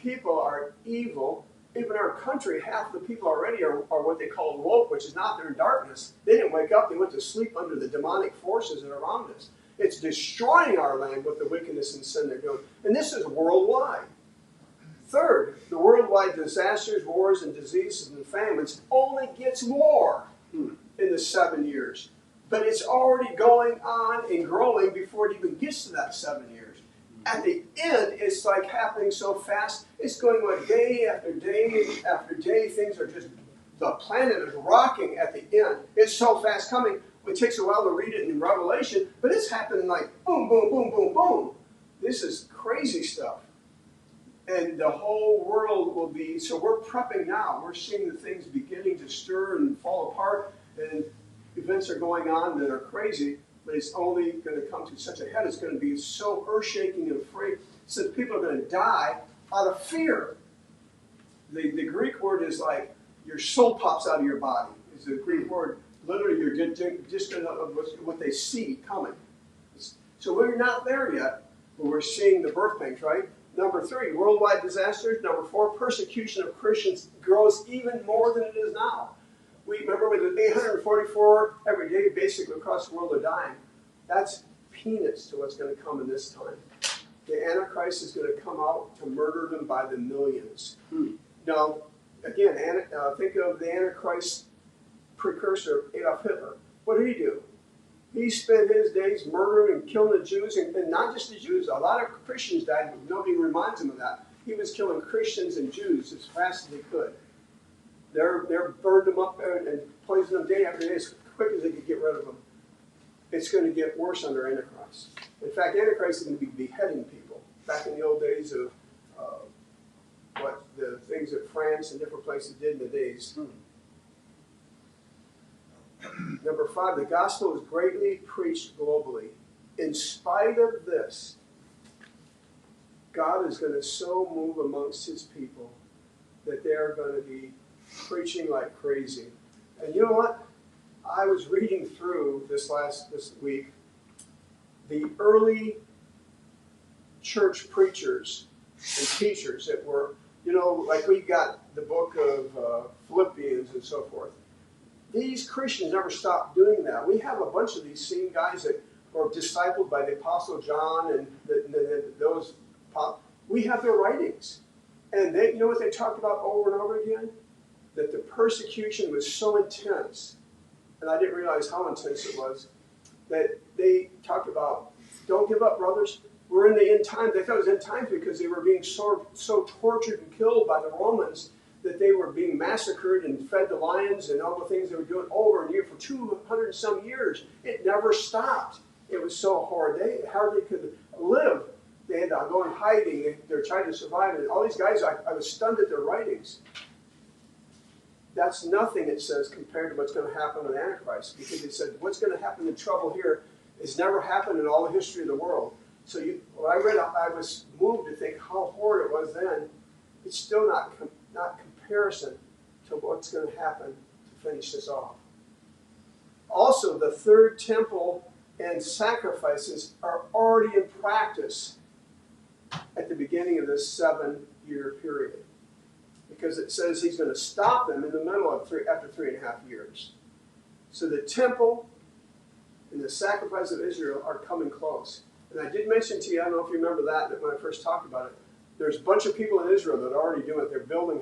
people are evil. Even our country, half the people already are what they call woke, which is not, they're in darkness. They didn't wake up, they went to sleep under the demonic forces that are around us. It's destroying our land with the wickedness and sin they're doing. And this is worldwide. Third, the worldwide disasters, wars, and diseases and famines only gets more in the 7 years. But it's already going on and growing before it even gets to that 7 years. At the end, it's like happening so fast. It's going like day after day after day. Things are just, the planet is rocking at the end. It's so fast coming. It takes a while to read it in Revelation, but it's happening like boom, boom, boom, boom, boom. This is crazy stuff. And the whole world will be, so we're prepping now. We're seeing the things beginning to stir and fall apart, and events are going on that are crazy, but it's only going to come to such a head. It's going to be so earth-shaking and afraid. So people are going to die out of fear. The Greek word is like your soul pops out of your body. It's the Greek word. Literally, you're just going to what they see coming. So we're not there yet, but we're seeing the birth pangs, right? Number 3, worldwide disasters. Number 4, persecution of Christians grows even more than it is now. We remember with the 844 every day, basically across the world are dying. That's peanuts to what's going to come in this time. The Antichrist is going to come out to murder them by the millions. Now, again, think of the Antichrist precursor, Adolf Hitler. What did he do? He spent his days murdering and killing the Jews, and not just the Jews. A lot of Christians died, but nobody reminds him of that. He was killing Christians and Jews as fast as he could. They're burned them up and poisoned them day after day as quick as they could get rid of them. It's going to get worse under Antichrist. In fact, Antichrist is going to be beheading people. Back in the old days of what the things that France and different places did in the days. Number 5, the gospel is greatly preached globally. In spite of this, God is going to so move amongst his people that they're going to be preaching like crazy. And you know what? I was reading through this week the early church preachers and teachers that were, like we got the book of Philippians and so forth. These Christians never stopped doing that. We have a bunch of these same guys that were discipled by the Apostle John and those. We have their writings. And they, you know what they talked about over and over again? That the persecution was so intense, and I didn't realize how intense it was, that they talked about, don't give up, brothers. We're in the end times. They thought it was end times because they were being so tortured and killed by the Romans that they were being massacred and fed to lions and all the things they were doing over and over for 200 and some years. It never stopped. It was so hard. They hardly could live. They had to go in hiding. They were trying to survive. And all these guys, I was stunned at their writings. That's nothing, it says, compared to what's going to happen with Antichrist. Because it said what's going to happen in trouble here has never happened in all the history of the world. So when I read it, I was moved to think how horrid it was then. It's still not comparison to what's going to happen to finish this off. Also, the third temple and sacrifices are already in practice at the beginning of this 7-year period. Because it says he's going to stop them in the middle of after 3.5 years. So the temple and the sacrifice of Israel are coming close. And I did mention to you, I don't know if you remember that when I first talked about it, there's a bunch of people in Israel that are already doing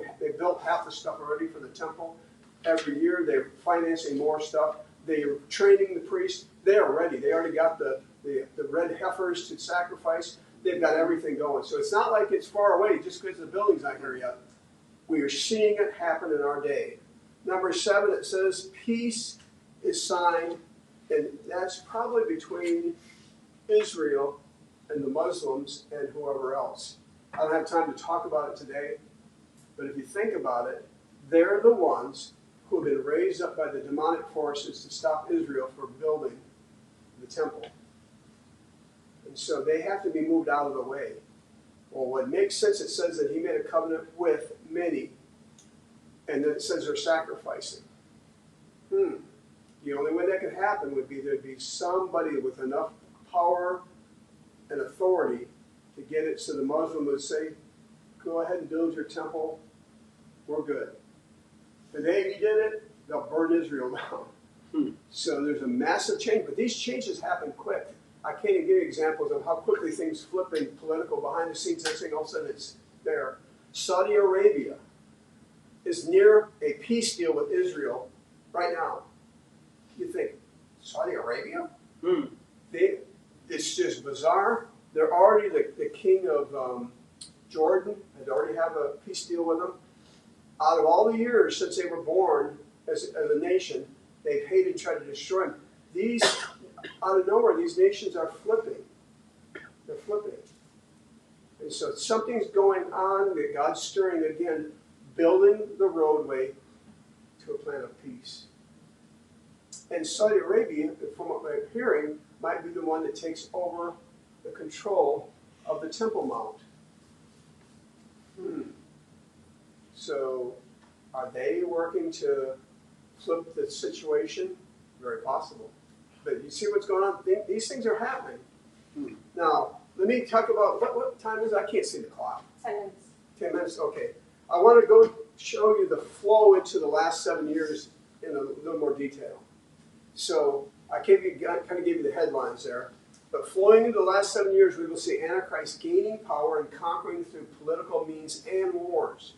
it. They built half the stuff already for the temple. Every year they're financing more stuff. They're training the priests. They are ready. They already got the red heifers to sacrifice. They've got everything going. So it's not like it's far away just because the building's not here yet. We are seeing it happen in our day. Number 7, it says peace is signed, and that's probably between Israel and the Muslims and whoever else. I don't have time to talk about it today, but if you think about it, they're the ones who have been raised up by the demonic forces to stop Israel from building the temple. And so they have to be moved out of the way. Well, what makes sense, it says that he made a covenant with many, and then it says they're sacrificing. The only way that could happen would be there'd be somebody with enough power and authority to get it so the Muslim would say, go ahead and build your temple, we're good. The day he did it, they'll burn Israel down. So there's a massive change, but these changes happen quick. I can't even give you examples of how quickly things flip in political behind the scenes. Next thing all of a sudden it's there. Saudi Arabia is near a peace deal with Israel right now. You think, Saudi Arabia? It's just bizarre. They're already the king of Jordan, had already have a peace deal with them. Out of all the years since they were born as a nation, they've hated and tried to destroy them. These, out of nowhere, these nations are flipping. They're flipping. And so something's going on that God's stirring again, building the roadway to a plan of peace. And Saudi Arabia, from what I'm hearing, might be the one that takes over the control of the Temple Mount. So, are they working to flip the situation? Very possible. But you see what's going on? These things are happening. Now, let me talk about, what time is it? I can't see the clock. 10 minutes. 10 minutes, okay. I want to go show you the flow into the last 7 years in a little more detail. So, I kind of gave you the headlines there. But flowing into the last 7 years, we will see Antichrist gaining power and conquering through political means and wars.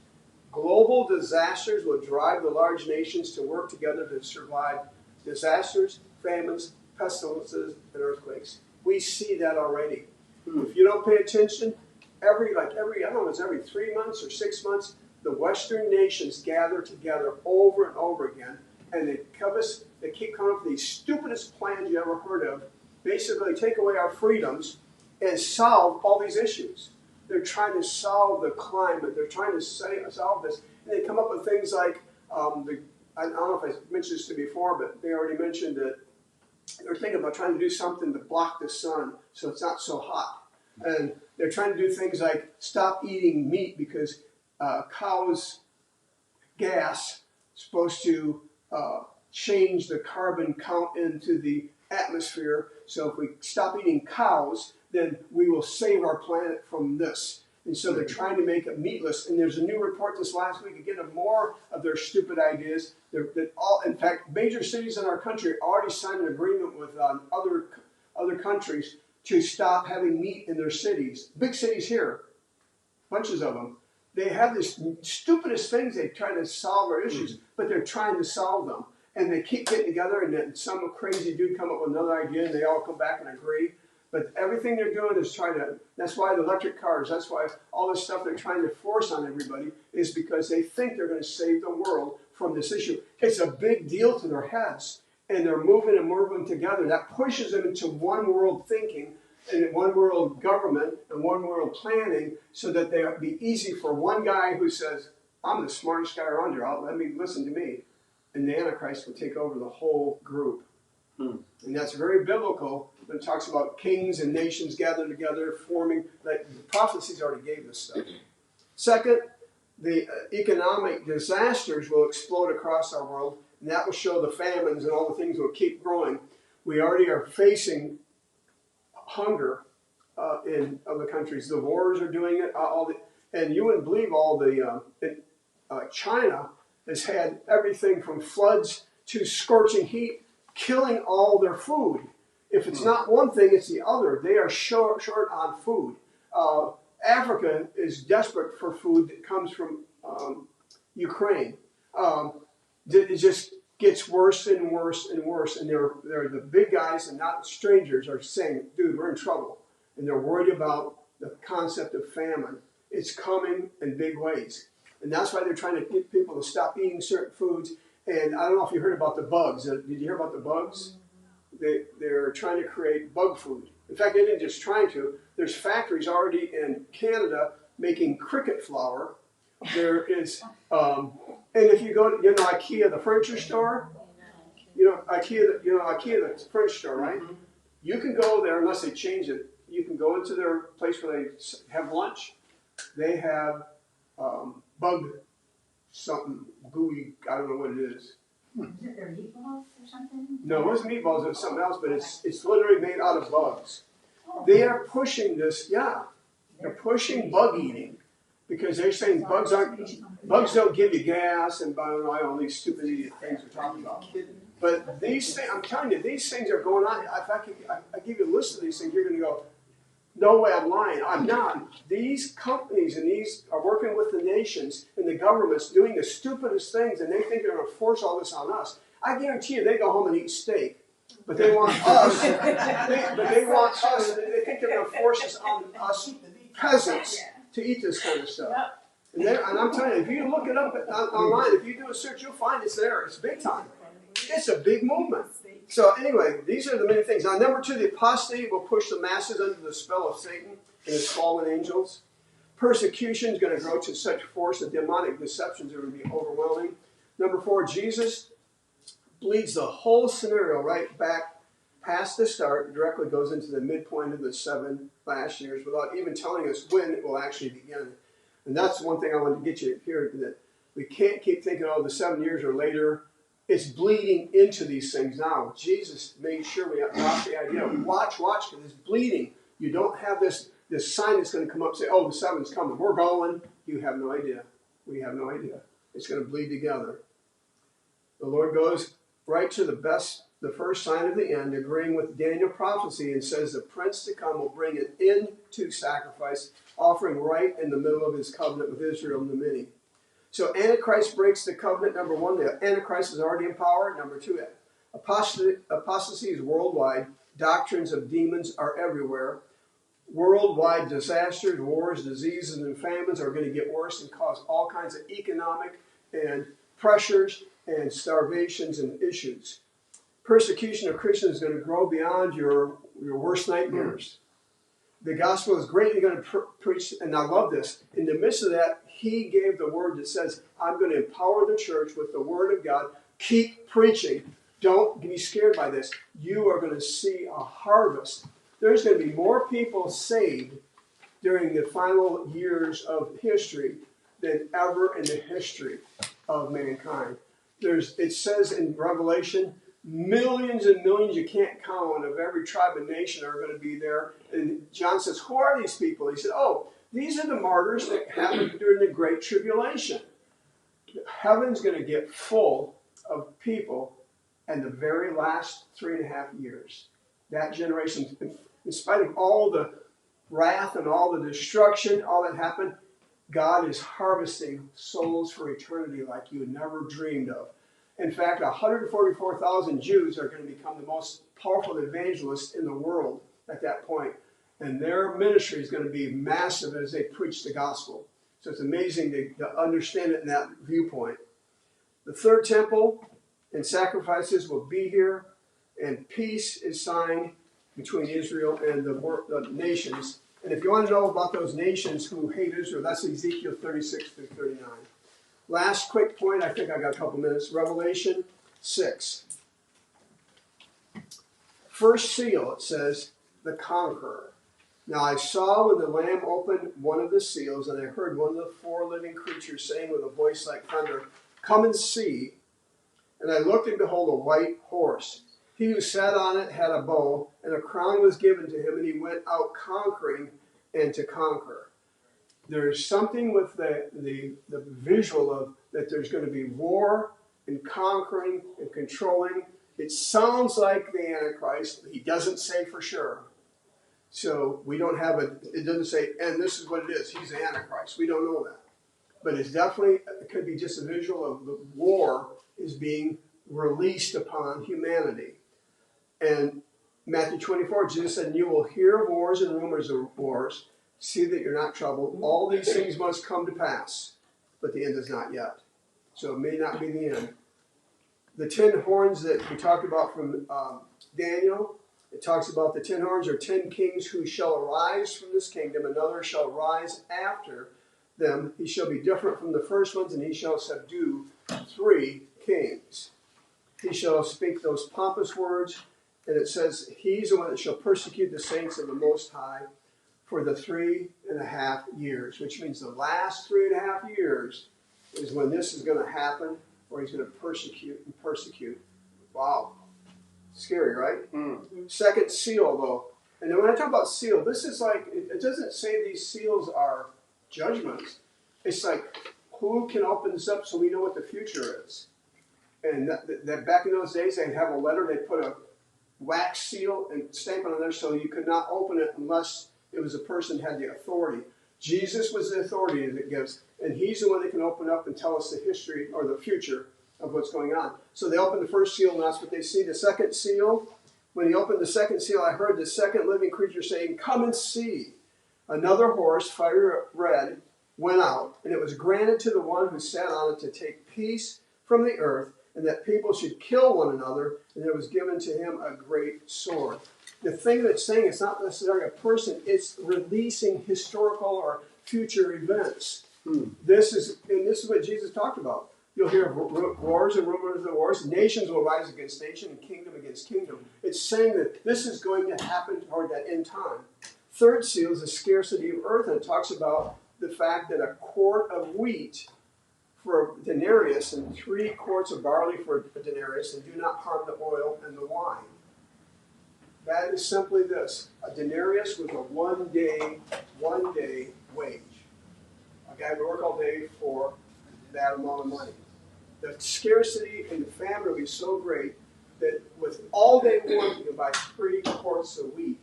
Global disasters will drive the large nations to work together to survive disasters, famines, pestilences, and earthquakes. We see that already. If you don't pay attention, every I don't know, it's every 3 months or 6 months, the Western nations gather together over and over again, and they keep coming up with these stupidest plans you ever heard of. Basically, take away our freedoms and solve all these issues. They're trying to solve the climate. They're trying to solve this. And they come up with things like, I don't know if I mentioned this to you before, but they already mentioned that they're thinking about trying to do something to block the sun so it's not so hot. And they're trying to do things like stop eating meat because cows' gas is supposed to change the carbon count into the atmosphere. So if we stop eating cows, then we will save our planet from this. And so they're trying to make it meatless. And there's a new report this last week, again, of more of their stupid ideas. In fact, major cities in our country already signed an agreement with other countries to stop having meat in their cities. Big cities here, bunches of them. They have this stupidest things they try to solve our issues, but they're trying to solve them. And they keep getting together, and then some crazy dude come up with another idea, and they all come back and agree. But everything they're doing is trying to, that's why the electric cars, that's why all this stuff they're trying to force on everybody is because they think they're going to save the world from this issue. It's a big deal to their heads, and they're moving together. That pushes them into one world thinking and one world government and one world planning so that they'll be easy for one guy who says, I'm the smartest guy around here, let me listen to me. And the Antichrist will take over the whole group. And that's very biblical when it talks about kings and nations gathered together, forming, like the prophecies already gave this stuff. Second, the economic disasters will explode across our world, and that will show the famines and all the things will keep growing. We already are facing hunger in other countries. The wars are doing it, and you wouldn't believe all the, China has had everything from floods to scorching heat, killing all their food. If it's not one thing, it's the other. They are short on food. Africa is desperate for food that comes from Ukraine. It just gets worse and worse and worse. And they're the big guys and not strangers are saying, dude, we're in trouble. And they're worried about the concept of famine. It's coming in big ways. And that's why they're trying to get people to stop eating certain foods. And I don't know if you heard about the bugs. Did you hear about the bugs? They're trying to create bug food. In fact, they didn't just trying to. There's factories already in Canada making cricket flour. There is, and if you go to, IKEA, the furniture store, IKEA, the furniture store, right? Mm-hmm. You can go there, unless they change it, you can go into their place where they have lunch. They have bug something gooey, I don't know what it is. Is it their meatballs or something? No, it wasn't meatballs, it was something else, but it's literally made out of bugs. They are pushing this, they're pushing bug eating because they're saying bugs don't give you gas and all these stupid idiot things we're talking about. But these things, I'm telling you, these things are going on. If I give you a list of these things, you're going to go, no way, I'm lying. I'm not. These companies and these are working with the nations and the governments doing the stupidest things, and they think they're going to force all this on us. I guarantee you, they go home and eat steak, but they want us. They think they're going to force this on us peasants to eat this kind of stuff. And I'm telling you, if you look it up online, if you do a search, you'll find it's there. It's big time. It's a big movement. So anyway, these are the many things. Now, number 2, the apostasy will push the masses under the spell of Satan and his fallen angels. Persecution is going to grow to such force that demonic deceptions are going to be overwhelming. Number 4, Jesus bleeds the whole scenario right back past the start, directly goes into the midpoint of the 7 last years without even telling us when it will actually begin. And that's one thing I want to get you here, that we can't keep thinking, the 7 years or later. It's bleeding into these things now. Jesus made sure we got the idea. Watch, because it's bleeding. You don't have this sign that's going to come up and say, the 7's coming. We're going. You have no idea. We have no idea. It's going to bleed together. The Lord goes right to the first sign of the end, agreeing with Daniel prophecy, and says the prince to come will bring an end to sacrifice, offering right in the middle of his covenant with Israel and the many. So Antichrist breaks the covenant. Number 1, the Antichrist is already in power. Number 2, apostasy is worldwide. Doctrines of demons are everywhere. Worldwide disasters, wars, diseases, and famines are going to get worse and cause all kinds of economic and pressures and starvations and issues. Persecution of Christians is going to grow beyond your worst nightmares. The gospel is greatly going to preach, and I love this. In the midst of that, he gave the word that says, I'm going to empower the church with the word of God. Keep preaching. Don't be scared by this. You are going to see a harvest. There's going to be more people saved during the final years of history than ever in the history of mankind. It says in Revelation, millions and millions you can't count of every tribe and nation are going to be there. And John says, who are these people? He said, these are the martyrs that happened during the Great Tribulation. Heaven's going to get full of people in the very last 3.5 years. That generation, in spite of all the wrath and all the destruction, all that happened, God is harvesting souls for eternity like you never dreamed of. In fact, 144,000 Jews are going to become the most powerful evangelists in the world at that point. And their ministry is going to be massive as they preach the gospel. So it's amazing to understand it in that viewpoint. The third temple and sacrifices will be here, and peace is signed between Israel and the nations. And if you want to know about those nations who hate Israel, that's Ezekiel 36 through 39. Last quick point, I think I got a couple minutes. Revelation 6. First seal, it says, the conqueror. Now I saw when the Lamb opened one of the seals, and I heard one of the four living creatures saying with a voice like thunder, "Come and see." And I looked, and behold, a white horse. He who sat on it had a bow, and a crown was given to him, and he went out conquering and to conquer. There's something with the visual of that there's going to be war and conquering and controlling. It sounds like the Antichrist, but he doesn't say for sure. So we don't have it doesn't say, and this is what it is. He's the Antichrist. We don't know that. But it's definitely, it could be just a visual of the war is being released upon humanity. And Matthew 24, Jesus said, "You will hear of wars and rumors of wars. See that you're not troubled. All these things must come to pass, but the end is not yet." So it may not be the end. The 10 horns that we talked about from Daniel, it talks about the 10 horns are 10 kings who shall arise from this kingdom. Another shall rise after them. He shall be different from the first ones, and he shall subdue 3 kings. He shall speak those pompous words, and it says, he's the one that shall persecute the saints of the Most High for the 3.5 years, which means the last 3.5 years is when this is going to happen, or he's going to persecute and persecute. Wow. Scary, right? Second seal, though. And then when I talk about seal, this is like, it doesn't say these seals are judgments. It's like, who can open this up so we know what the future is? And that back in those days, they'd have a letter, they'd put a wax seal and stamp it on there so you could not open it unless it was a person who had the authority. Jesus was the authority that it gives, and he's the one that can open up and tell us the history or the future of what's going on. So they opened the first seal, and that's what they see. The second seal, when he opened the second seal, I heard the second living creature saying, "Come and see." Another horse, fiery red, went out, and it was granted to the one who sat on it to take peace from the earth, and that people should kill one another, and there was given to him a great sword. The thing that's saying it's not necessarily a person, it's releasing historical or future events. This is what Jesus talked about. You'll hear of wars and rumors of wars. Nations will rise against nation and kingdom against kingdom. It's saying that this is going to happen toward that end time. Third seal is the scarcity of earth, and it talks about the fact that a quart of wheat for a denarius and 3 quarts of barley for a denarius, and do not harm the oil and the wine. That is simply this. A denarius was a one day wage. A guy would work all day for that amount of money. The scarcity and the famine will be so great that with all they want, you can buy 3 quarts of wheat.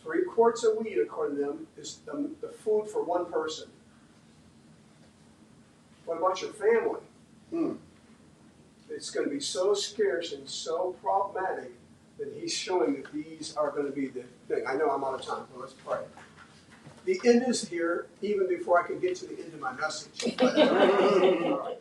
3 quarts of wheat, according to them, is the food for one person. What about your family? It's going to be so scarce and so problematic that he's showing that these are going to be the thing. I know I'm out of time, but let's pray. The end is here, even before I can get to the end of my message. All right.